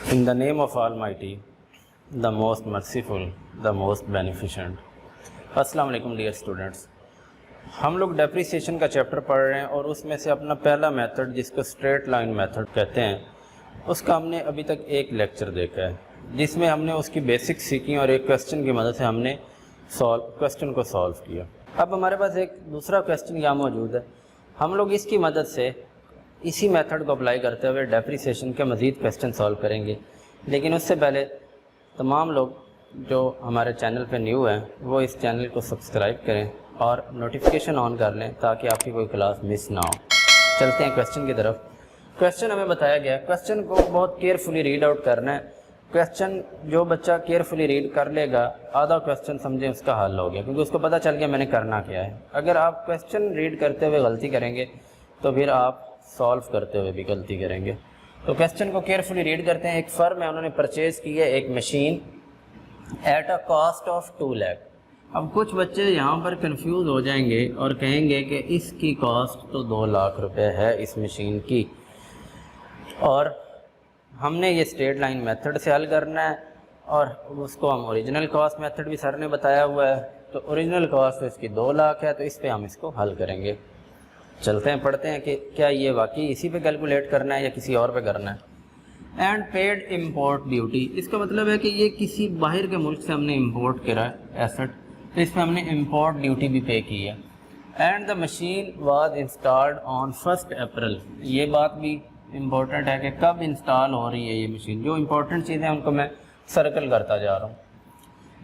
In the name of Almighty, the most merciful, the most beneficent. अस्सलाम वालेकुम dear students, हम लोग depreciation का चैप्टर पढ़ रहे हैं और उसमें से अपना पहला मेथड जिसको स्ट्रेट लाइन मेथड कहते हैं उसका हमने अभी तक एक लेक्चर देखा है जिसमें हमने उसकी बेसिक सीखी और एक क्वेश्चन की मदद से हमने क्वेश्चन को सॉल्व किया। अब हमारे पास एक दूसरा क्वेश्चन यहाँ मौजूद है, हम लोग इसकी मदद से इसी मेथड को अप्लाई करते हुए डेप्रिसिएशन के मज़ीद क्वेश्चन सॉल्व करेंगे। लेकिन उससे पहले तमाम लोग जो हमारे चैनल पे न्यू हैं वो इस चैनल को सब्सक्राइब करें और नोटिफिकेशन ऑन कर लें ताकि आपकी कोई क्लास मिस ना हो। चलते हैं क्वेश्चन की तरफ। क्वेश्चन हमें बताया गया, क्वेश्चन को बहुत केयरफुली रीड आउट करना है। क्वेश्चन जो बच्चा केयरफुली रीड कर लेगा आधा क्वेश्चन समझें उसका हल हो गया, क्योंकि उसको पता चल गया मैंने करना क्या है। अगर आप क्वेश्चन रीड करते हुए गलती करेंगे तो फिर आप सॉल्व करते हुए भी गलती करेंगे। तो क्वेश्चन को केयरफुली रीड करते हैं। एक फर्म है, उन्होंने परचेज़ की है एक machine at a cost of 2 lakh. अब कुछ बच्चे यहाँ पर कंफ्यूज हो जाएंगे और कहेंगे कि इसकी कॉस्ट तो 2 लाख रुपए है इस मशीन की, और हमने ये स्ट्रेट लाइन मेथड से हल करना है और उसको हम ओरिजिनल कॉस्ट मेथड भी सर ने बताया हुआ है। तो ओरिजिनल कॉस्ट तो इसकी 2 लाख है, तो इस पे हम इसको हल करेंगे। चलते हैं पढ़ते हैं कि क्या ये वाकई इसी पे कैलकुलेट करना है या किसी और पे करना है। एंड पेड इम्पोर्ट ड्यूटी, इसका मतलब है कि ये किसी बाहर के मुल्क से हमने इम्पोर्ट करा है एसेट, तो इस पर हमने इम्पोर्ट ड्यूटी भी पे की है। And the machine was installed on 1 अप्रैल, ये बात भी इम्पोर्टेंट है कि कब इंस्टॉल हो रही है ये मशीन। जो इम्पोर्टेंट चीज़ें उनको मैं सर्कल करता जा रहा हूँ।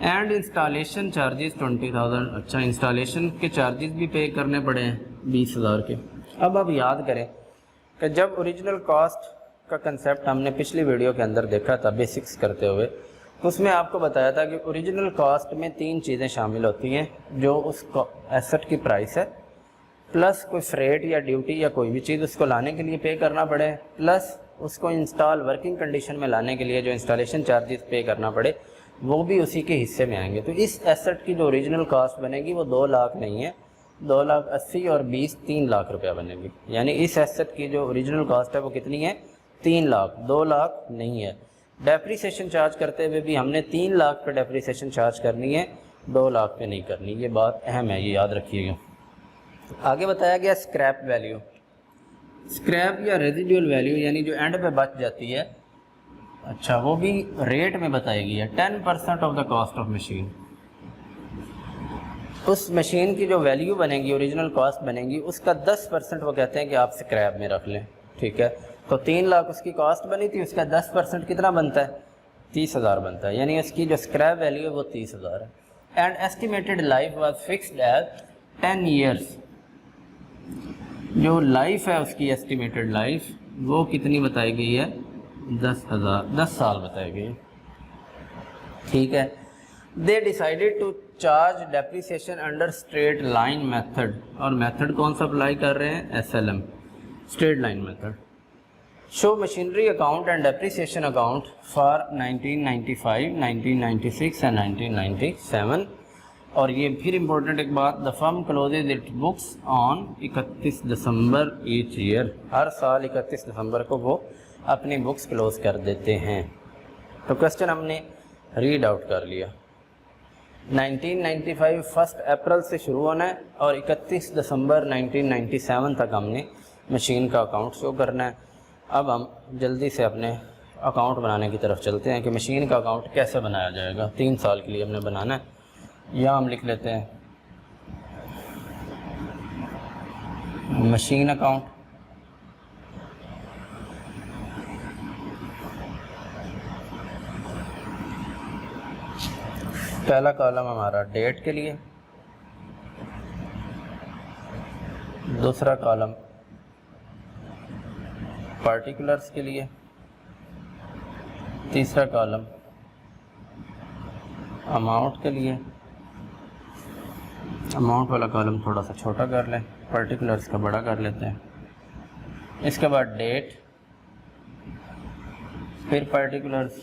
एंड इंस्टॉलेशन चार्जेस 20,000, अच्छा इंस्टॉलेशन के चार्जेस भी पे करने पड़े हैं 20,000 के। अब आप याद करें कि जब ओरिजिनल कॉस्ट का कंसेप्ट हमने पिछली वीडियो के अंदर देखा था बेसिक्स करते हुए, तो उसमें आपको बताया था कि ओरिजिनल कॉस्ट में 3 चीज़ें शामिल होती हैं, जो उस एसेट की प्राइस है, प्लस कोई फ्रेट या ड्यूटी या कोई भी चीज़ उसको लाने के लिए पे करना पड़े, प्लस उसको इंस्टॉल वर्किंग कंडीशन में लाने के लिए जो इंस्टॉलेशन चार्जेस पे करना पड़े वो भी उसी के हिस्से में आएंगे। तो इस एसेट की जो ओरिजिनल कॉस्ट बनेगी वो 2 लाख नहीं है, 2,80,000 और 20 3 लाख रुपया बनेगी। यानी इस एसेट की जो ओरिजिनल कॉस्ट है वो कितनी है? 3 लाख, 2 लाख नहीं है। डेप्रिसिएशन चार्ज करते हुए भी हमने 3 लाख पे डेप्रिसिएशन चार्ज करनी है, 2 लाख पे नहीं करनी। ये बात अहम है, ये याद रखिएगा। आगे बताया गया स्क्रैप वैल्यू। स्क्रैप या रेजिडुअल वैल्यू यानी जो एंड पे बच जाती है, अच्छा वो भी रेट में बताई गई है। 10% of the cost of machine, उस मशीन की जो वैल्यू बनेगी, ओरिजिनल कॉस्ट बनेगी, उसका 10% वो कहते हैं कि आप स्क्रैप में रख लें। ठीक है, तो 3 लाख उसकी कॉस्ट बनी थी, उसका 10% कितना बनता है? 30,000 बनता है। यानी उसकी जो स्क्रैप वैल्यू है वो 30,000 है। And estimated life was fixed as 10 years, जो लाइफ है उसकी एस्टिमेटेड लाइफ वो कितनी बताई गई है? 10 साल बताई गई। ठीक है, they decided to charge depreciation under straight line method, और मेथड कौन सा अप्लाई कर रहे हैं? SLM, straight line method. Show machinery account and depreciation account for 1995, 1996 and 1997। और ये फिर इम्पोर्टेंट एक बात, the firm closes it books on 31 December each year, हर साल 31 दिसंबर को वो अपनी बुक्स क्लोज कर देते हैं। तो क्वेश्चन हमने रीड आउट कर लिया। 1995 1 अप्रैल से शुरू होना है और 31 दिसंबर 1997 तक हमने मशीन का अकाउंट शो करना है। अब हम जल्दी से अपने अकाउंट बनाने की तरफ चलते हैं कि मशीन का अकाउंट कैसे बनाया जाएगा। 3 साल के लिए हमने बनाना है। यहाँ हम लिख लेते हैं मशीन अकाउंट, पहला कॉलम हमारा डेट के लिए, दूसरा कॉलम पार्टिकुलर्स के लिए, तीसरा कॉलम अमाउंट के लिए। अमाउंट वाला कॉलम थोड़ा सा छोटा कर लें, पार्टिकुलर्स का बड़ा कर लेते हैं। इसके बाद डेट, फिर पार्टिकुलर्स,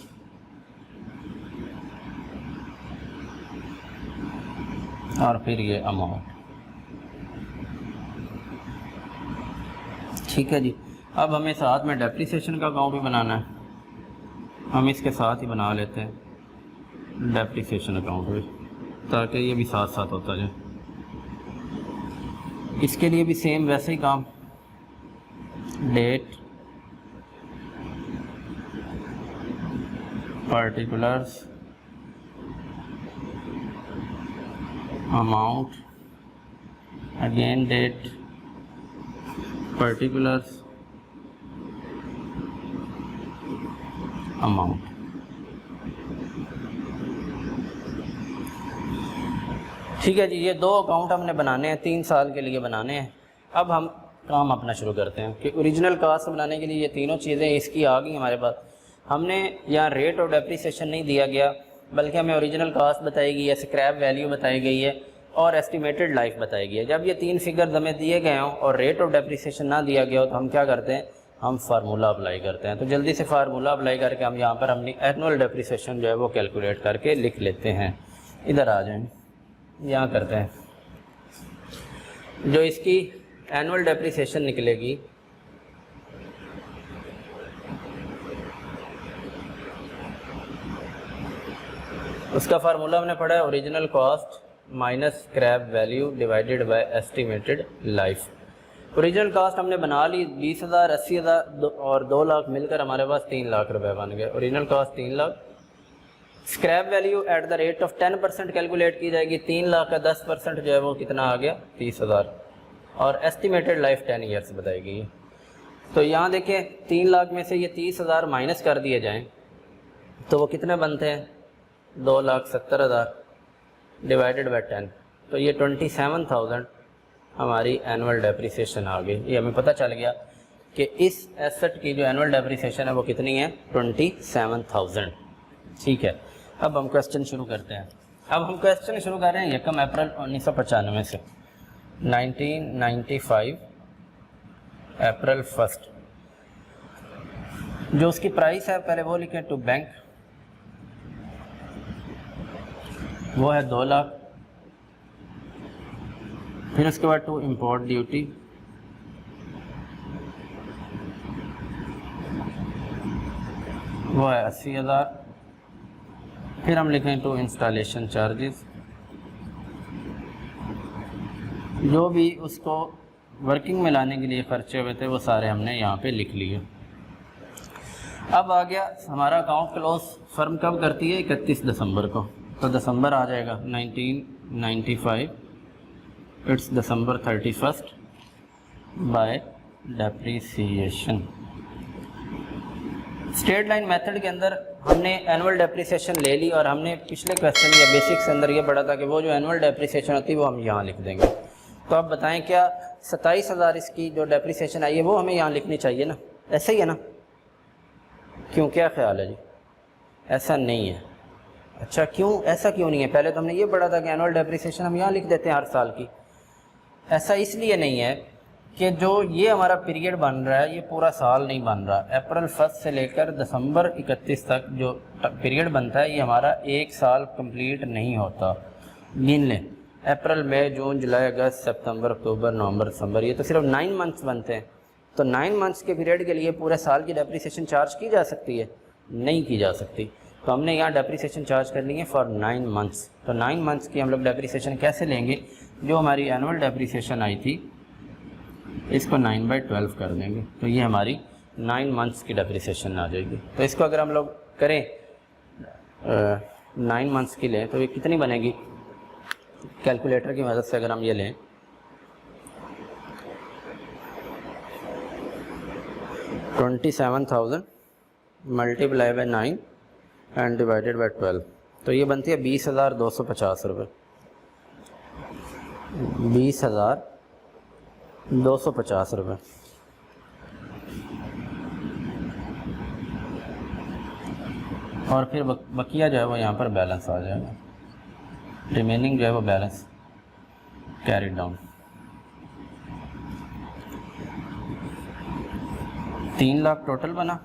और फिर ये अमाउंट। ठीक है जी। अब हमें साथ में डेप्रिसिएशन का अकाउंट भी बनाना है। हम इसके साथ ही बना लेते हैं डेप्रिसिएशन अकाउंट भी, ताकि ये भी साथ साथ होता जाए। इसके लिए भी सेम वैसे ही काम, date, particulars, amount, again date, particulars, amount. ठीक है जी, ये 2 अकाउंट हमने बनाने हैं, 3 साल के लिए बनाने हैं। अब हम काम अपना शुरू करते हैं कि ओरिजिनल कास्ट बनाने के लिए ये तीनों चीज़ें इसकी आ गई हमारे पास। हमने यहाँ रेट और डेप्रिसिएशन नहीं दिया गया, बल्कि हमें ओरिजिनल कास्ट बताई गई है, स्क्रैप वैल्यू बताई गई है और एस्टिमेटेड लाइफ बताई गई है। जब ये 3 फिगर हमें दिए गए हों और रेट और डेप्रिसिएशन ना दिया गया हो तो हम क्या करते हैं, हम फार्मूला अप्लाई करते हैं। तो जल्दी से फार्मूला अप्लाई करके हम यहाँ पर अपनी एनुअल डेप्रिसिएशन जो है वो कैलकुलेट करके लिख लेते हैं। इधर आ जाएं, यहाँ करते हैं। जो इसकी एनुअल डेप्रिसिएशन निकलेगी उसका फार्मूला हमने पढ़ा है original cost minus scrap value divided by estimated life. Original cost हमने बना ली 20,000, 80,000 और 2 लाख मिलकर हमारे पास 3 लाख रुपए बन गए। Original cost 3 lakh, scrap value at the rate of 10% calculate की जाएगी। 3 लाख का 10% जो है वो कितना आ गया, 30,000 और एस्टिमेटेड लाइफ 10 ईयर्स बताई गई है। तो यहाँ देखें 3 लाख में से ये 30,000 माइनस कर दिए जाएँ तो वो कितने बनते हैं, 2,70,000 डिवाइडेड बाई 10, तो ये 27,000 हमारी एनुअल डेप्रिसिएशन आ गई। ये हमें पता चल गया कि इस एसेट की जो एनुअल डेप्रिसिएशन है वो कितनी है, 27,000। ठीक है, अब हम क्वेश्चन शुरू करते हैं। अब हम क्वेश्चन शुरू कर रहे हैं 1 अप्रैल 1995 से 1995 अप्रैल 1। जो उसकी प्राइस है पहले वो लिखें, टू बैंक वो है 2 लाख। फिर उसके बाद टू इम्पोर्ट ड्यूटी वो है 80,000। फिर हम लिखें टू इंस्टॉलेशन चार्जेस, जो भी उसको वर्किंग में लाने के लिए खर्चे हुए थे वो सारे हमने यहाँ पे लिख लिए। अब आ गया हमारा अकाउंट क्लोज फर्म कब करती है, 31 दिसंबर को। तो दिसंबर आ जाएगा 1995, it's December 31 bye depreciation. Straight line method के अंदर हमने एनुअल डेप्रिसिएशन ले ली और हमने पिछले क्वेश्चन या बेसिक्स के अंदर ये पढ़ा था कि वो जो एनुअल डेप्रिसिएशन होती है वो हम यहाँ लिख देंगे। तो आप बताएं क्या 27,000 इसकी जो डेप्रिसिएशन आई है वो हमें यहाँ लिखनी चाहिए ना, ऐसा ही है ना? क्यों, क्या ख्याल है जी? ऐसा नहीं है। अच्छा, क्यों ऐसा क्यों नहीं है? पहले तो हमने ये पढ़ा था कि एनुअल डेप्रिसिएशन हम यहाँ लिख देते हैं हर साल की। ऐसा इसलिए नहीं है कि जो ये हमारा पीरियड बन रहा है ये पूरा साल नहीं बन रहा। अप्रैल 1 से लेकर दिसंबर 31 तक जो पीरियड बनता है ये हमारा 1 साल कंप्लीट नहीं होता। गिन लें, अप्रैल, मई, जून, जुलाई, अगस्त, सितंबर, अक्टूबर, नवंबर, दिसंबर, ये तो सिर्फ 9 मंथ्स बनते हैं। तो 9 मंथ्स के पीरियड के लिए पूरे साल की डेप्रिसिएशन चार्ज की जा सकती है? नहीं की जा सकती। तो हमने यहाँ डेप्रिसिएशन चार्ज कर ली है फॉर 9 मंथ्स। तो 9 मंथ्स की हम लोग डेप्रिसिएशन कैसे लेंगे? जो हमारी एनुअल डेप्रिसिएशन आई थी इसको 9/12 कर देंगे, तो ये हमारी 9 मंथ्स की डेप्रिसिएशन आ जाएगी। तो इसको अगर हम लोग करें 9 मंथ्स की लें तो ये कितनी बनेगी? कैलकुलेटर की मदद से अगर हम ये लें 27,000 multiply by 9 and divided by 12, तो ये बनती है 20,250 रुपये। 20,250 रुपये। और फिर बकिया जो है वो यहाँ पर बैलेंस आ जाएगा, रिमेनिंग जो है वो balance carried down. 3 lakh total बना।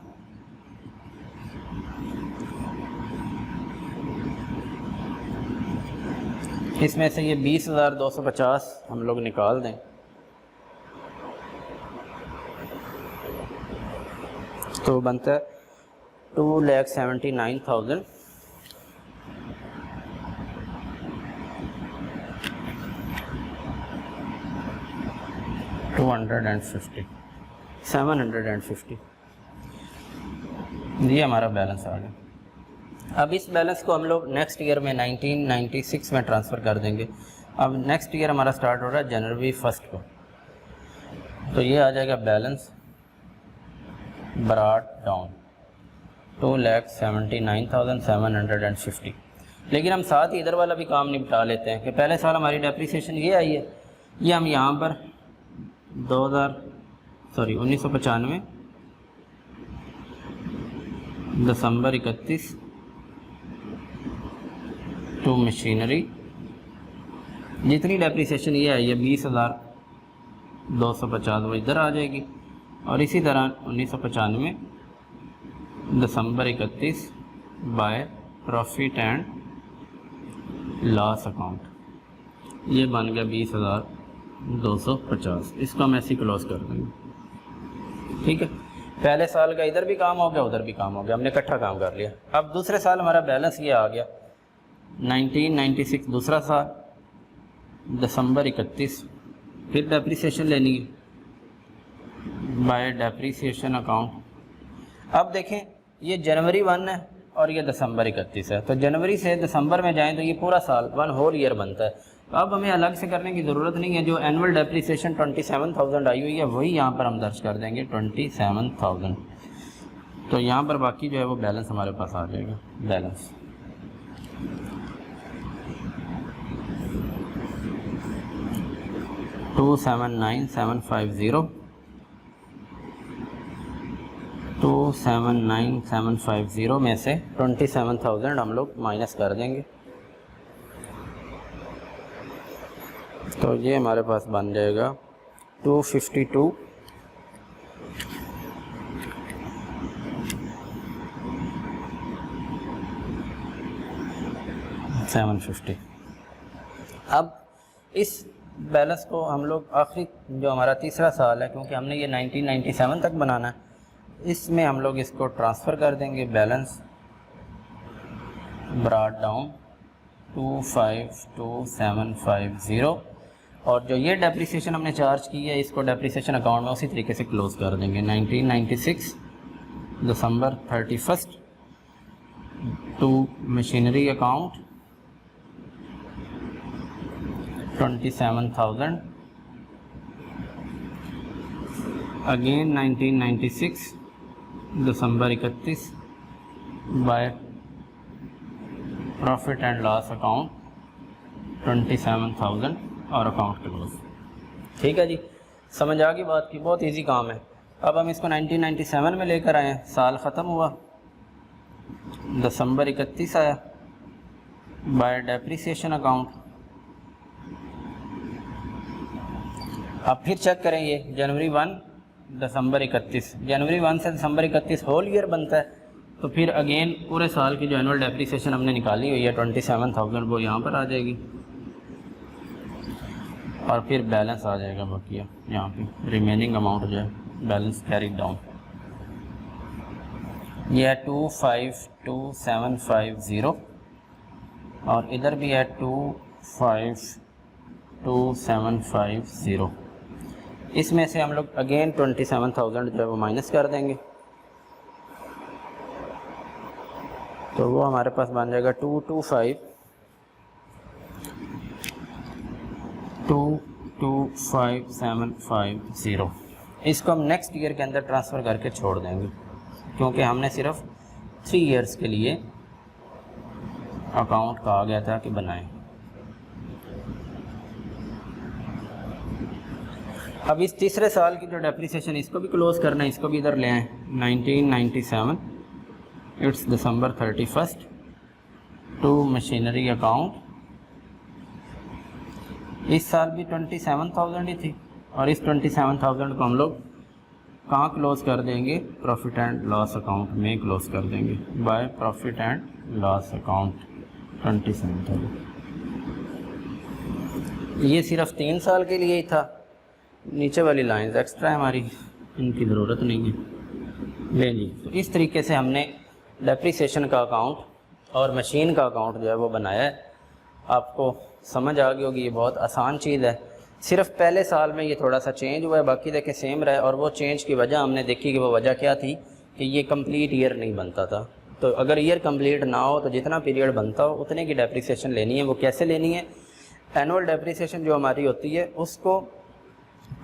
इसमें से ये 20,250 हम लोग निकाल दें तो बनता है 2,79,000 250 750 ये हमारा बैलेंस आ गया। अब इस बैलेंस को हम लोग नेक्स्ट ईयर में 1996 में ट्रांसफ़र कर देंगे। अब नेक्स्ट ईयर हमारा स्टार्ट हो रहा है जनवरी 1 को, तो ये आ जाएगा बैलेंस ब्रॉट डाउन 2,79,750। लेकिन हम साथ ही इधर वाला भी काम निपटा लेते हैं कि पहले साल हमारी डेप्रिसिएशन ये आई है, ये हम यहाँ पर 1995 दिसंबर 31 टू मशीनरी, जितनी डेप्रिसिएशन ये आई है 20,250 वो इधर आ जाएगी। और इसी तरह 1995 दिसंबर 31 by profit and loss account, ये बन गया 20,250। इसको हम ऐसे ही क्लोज कर देंगे। ठीक है, पहले साल का इधर भी काम हो गया, उधर भी काम हो गया, हमने इकट्ठा काम कर लिया। अब दूसरे साल हमारा बैलेंस ये आ गया 1996 दूसरा साल दिसंबर 31, फिर डेप्रिसिएशन लेनी है बाय डेप्रिसिएशन अकाउंट। अब देखें ये जनवरी 1 है और ये दिसंबर 31 है, तो जनवरी से दिसंबर में जाएं तो ये पूरा साल 1 होल ईयर बनता है। तो अब हमें अलग से करने की ज़रूरत नहीं है, जो एनुअल डेप्रिसिएशन 27,000 आई हुई है वही यहाँ पर हम दर्ज कर देंगे 27,000। तो यहाँ पर बाकी जो है वो बैलेंस हमारे पास आ जाएगा। बैलेंस $279,750 में से 27,000 हम लोग माइनस कर देंगे, तो ये हमारे पास बन जाएगा 252,750। अब इस बैलेंस को हम लोग आखिरी जो हमारा तीसरा साल है, क्योंकि हमने ये 1997 तक बनाना है, इसमें हम लोग इसको ट्रांसफ़र कर देंगे। बैलेंस ब्रॉट डाउन 252,750, और जो ये डेप्रिसिएशन हमने चार्ज की है इसको डेप्रिसिएशन अकाउंट में उसी तरीके से क्लोज कर देंगे। 1996 दिसंबर 31 टू मशीनरी अकाउंट 27,000, अगेन 1996 December 31 by profit and loss account 27,000 और अकाउंट क्लोज। ठीक है जी, समझ आ गई बात की, बहुत इजी काम है। अब हम इसको 1997 में लेकर आए, साल ख़त्म हुआ, दिसंबर 31 आया बाय डेप्रिसिएशन अकाउंट। अब फिर चेक करें, ये जनवरी 1 दिसंबर 31, जनवरी 1 से दिसंबर 31 होल ईयर बनता है, तो फिर अगेन पूरे साल की जो एनुअल डेप्रिसिएशन हमने निकाली हुई है 27,000 वो यहाँ पर आ जाएगी, और फिर बैलेंस आ जाएगा बाकी यहाँ पे रिमेनिंग अमाउंट जो है बैलेंस कैरी डाउन। ये है 252,750 और इधर भी है 252,750। इसमें से हम लोग अगेन 27,000 जो है वो माइनस कर देंगे, तो वो हमारे पास बन जाएगा 225,750। इसको हम नेक्स्ट ईयर के अंदर ट्रांसफ़र करके छोड़ देंगे, क्योंकि हमने सिर्फ 3 इयर्स के लिए अकाउंट कहा गया था कि बनाएं। अब इस तीसरे साल की जो डेप्रिसिएशन इसको भी क्लोज करना है, इसको भी इधर ले आएँ। 1997 it's December 31 to machinery account. इस साल भी 27,000 ही थी, और इस 27,000 को हम लोग कहाँ क्लोज कर देंगे? प्रॉफिट एंड लॉस अकाउंट में क्लोज कर देंगे bye profit and loss account 27,000। ये सिर्फ 3 साल के लिए ही था, नीचे वाली लाइंस एक्स्ट्रा है हमारी, इनकी ज़रूरत नहीं है, ले ली। तो इस तरीके से हमने डेप्रीसिएशन का अकाउंट और मशीन का अकाउंट जो है वो बनाया है। आपको समझ आ गई होगी, ये बहुत आसान चीज़ है। सिर्फ पहले साल में ये थोड़ा सा चेंज हुआ है, बाकी देखे सेम रहा है। और वो चेंज की वजह हमने देखी कि वो वजह क्या थी कि ये कंप्लीट ईयर नहीं बनता था। तो अगर ईयर कंप्लीट ना हो तो जितना पीरियड बनता हो उतने की डेप्रीसिएशन लेनी है। वो कैसे लेनी है? एनुअल डेप्रीसिएशन जो हमारी होती है उसको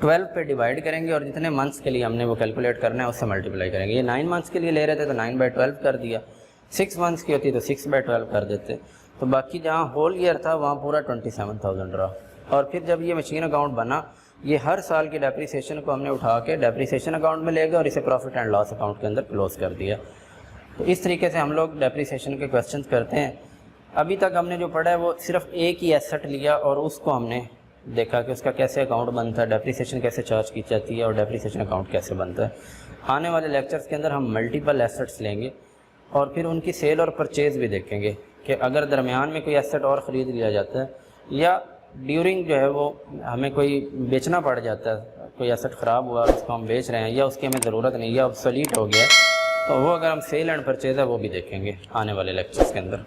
12 पे डिवाइड करेंगे और जितने मंथ्स के लिए हमने वो कैलकुलेट करना है उससे मल्टीप्लाई करेंगे। ये 9 मंथ्स के लिए ले रहे थे तो 9/12 कर दिया, 6 मंथ्स की होती तो 6/12 कर देते, तो बाकी जहाँ होल ईयर था वहाँ पूरा 27,000 रहा। और फिर जब ये मशीन अकाउंट बना, ये हर साल की डेप्रीसिएशन को हमने उठा के डेप्रीसिएशन अकाउंट में ले गए और इसे प्रॉफिट एंड लॉस अकाउंट के अंदर क्लोज कर दिया। तो इस तरीके से हम लोग डेप्रीसिएशन के क्वेश्चन करते हैं। अभी तक हमने जो पढ़ा है वो सिर्फ एक ही एसेट लिया और उसको हमने देखा कि उसका कैसे अकाउंट बनता है, डेप्रीसिएशन कैसे चार्ज की जाती है और डेप्रीसिएशन अकाउंट कैसे बनता है। आने वाले लेक्चर्स के अंदर हम मल्टीपल एसेट्स लेंगे और फिर उनकी सेल और परचेज़ भी देखेंगे कि अगर दरमियान में कोई एसेट और ख़रीद लिया जाता है या ड्यूरिंग जो है वो हमें कोई बेचना पड़ जाता है, कोई एसेट ख़राब हुआ उसको हम बेच रहे हैं या उसकी हमें ज़रूरत नहीं या ऑब्सोलीट हो गया, तो वो अगर हम सेल एंड परचेज़ है वो भी देखेंगे आने वाले लेक्चर्स के अंदर।